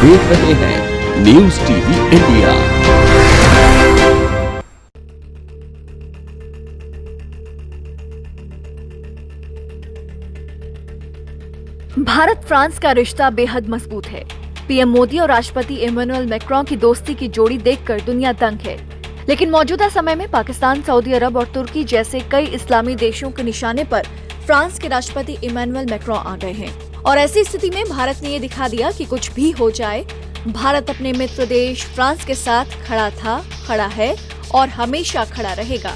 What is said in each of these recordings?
देख रहे हैं news TV India. Bharat France का रिश्ता बेहद मजबूत है। पीएम मोदी और राष्ट्रपति इमैनुअल मैक्रों की दोस्ती की जोड़ी देखकर दुनिया दंग है। लेकिन मौजूदा समय में पाकिस्तान, सऊदी अरब और तुर्की जैसे कई इस्लामी देशों के निशाने पर फ्रांस के राष्ट्रपति इमैनुअल मैक्रों आ गए हैं। और ऐसी स्थिति में भारत ने ये दिखा दिया कि कुछ भी हो जाए, भारत अपने मित्र देश फ्रांस के साथ खड़ा था, खड़ा है और हमेशा खड़ा रहेगा।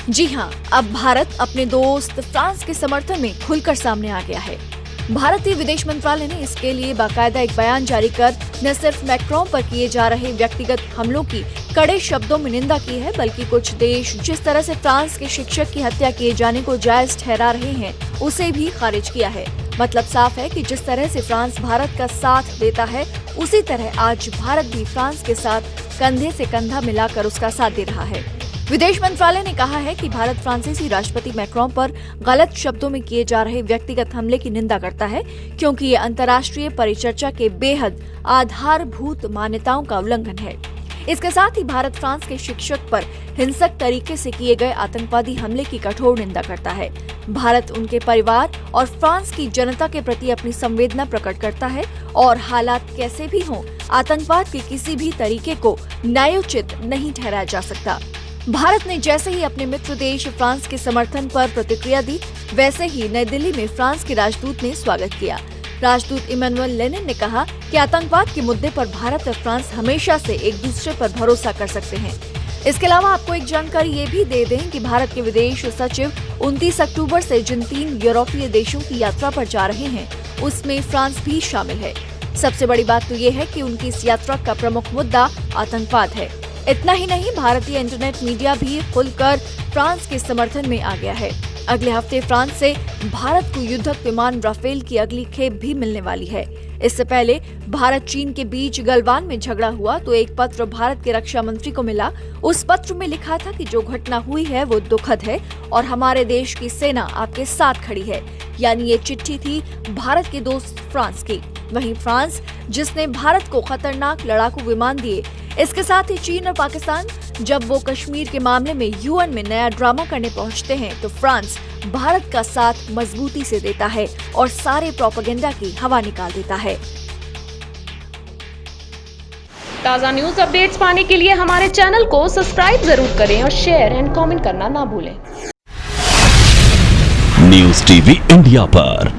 जी हाँ, अब भारत अपने दोस्त फ्रांस के समर्थन में खुलकर सामने आ गया है। भारतीय विदेश मंत्रालय ने इसके लिए बाकायदा एक बयान जारी कर न सिर्फ मैक्रों पर किए जा रहे व्यक्तिगत हमलों की कड़े शब्दों में निंदा की है, बल्कि कुछ देश जिस तरह से फ्रांस के शिक्षक की हत्या किए जाने को जायज ठहरा रहे हैं, उसे भी खारिज किया है। मतलब साफ है कि जिस तरह से फ्रांस भारत का साथ देता है, उसी तरह आज भारत भी फ्रांस के साथ कंधे से कंधा मिलाकर उसका साथ दे रहा है। विदेश मंत्रालय ने कहा है कि भारत फ्रांसीसी राष्ट्रपति मैक्रों पर गलत शब्दों में किए जा रहे व्यक्तिगत हमले की निंदा करता है, क्योंकि ये अंतर्राष्ट्रीय परिचर्चा के बेहद आधारभूत मान्यताओं का उल्लंघन है। इसके साथ ही भारत फ्रांस के शिक्षक पर हिंसक तरीके से किए गए आतंकवादी हमले की कठोर निंदा करता है। भारत उनके परिवार और फ्रांस की जनता के प्रति अपनी संवेदना प्रकट करता है और हालात कैसे भी हों, आतंकवाद के किसी भी तरीके को न्यायोचित नहीं ठहराया जा सकता। भारत ने जैसे ही अपने मित्र देश फ्रांस के समर्थन पर प्रतिक्रिया दी, वैसे ही नई दिल्ली में फ्रांस के राजदूत ने स्वागत किया। राजदूत इमैनुअल लेनिन ने कहा कि आतंकवाद के मुद्दे पर भारत और फ्रांस हमेशा से एक दूसरे पर भरोसा कर सकते हैं। इसके अलावा आपको एक जानकारी ये भी दे दें कि भारत के विदेश सचिव 29 अक्टूबर से जिन 3 यूरोपीय देशों की यात्रा पर जा रहे हैं, उसमें फ्रांस भी शामिल है। सबसे बड़ी बात तो ये है कि उनकी इस यात्रा का प्रमुख मुद्दा आतंकवाद है। इतना ही नहीं, भारतीय इंटरनेट मीडिया भी खुलकर फ्रांस के समर्थन में आ गया है। अगले हफ्ते फ्रांस से भारत को युद्धक विमान राफेल की अगली खेप भी मिलने वाली है। इससे पहले भारत चीन के बीच गलवान में झगड़ा हुआ तो एक पत्र भारत के रक्षा मंत्री को मिला। उस पत्र में लिखा था कि जो घटना हुई है वो दुखद है और हमारे देश की सेना आपके साथ खड़ी है। यानी ये चिट्ठी थी भारत के दोस्त फ्रांस की। वहीं फ्रांस, जिसने भारत को खतरनाक लड़ाकू विमान दिए, इसके साथ ही चीन और पाकिस्तान जब वो कश्मीर के मामले में यूएन में नया ड्रामा करने पहुंचते हैं, तो फ्रांस भारत का साथ मजबूती से देता है और सारे प्रोपेगेंडा की हवा निकाल देता है। ताज़ा न्यूज अपडेट्स पाने के लिए हमारे चैनल को सब्सक्राइब जरूर करें और शेयर एंड कमेंट करना ना भूलें। न्यूज टीवी इंडिया पर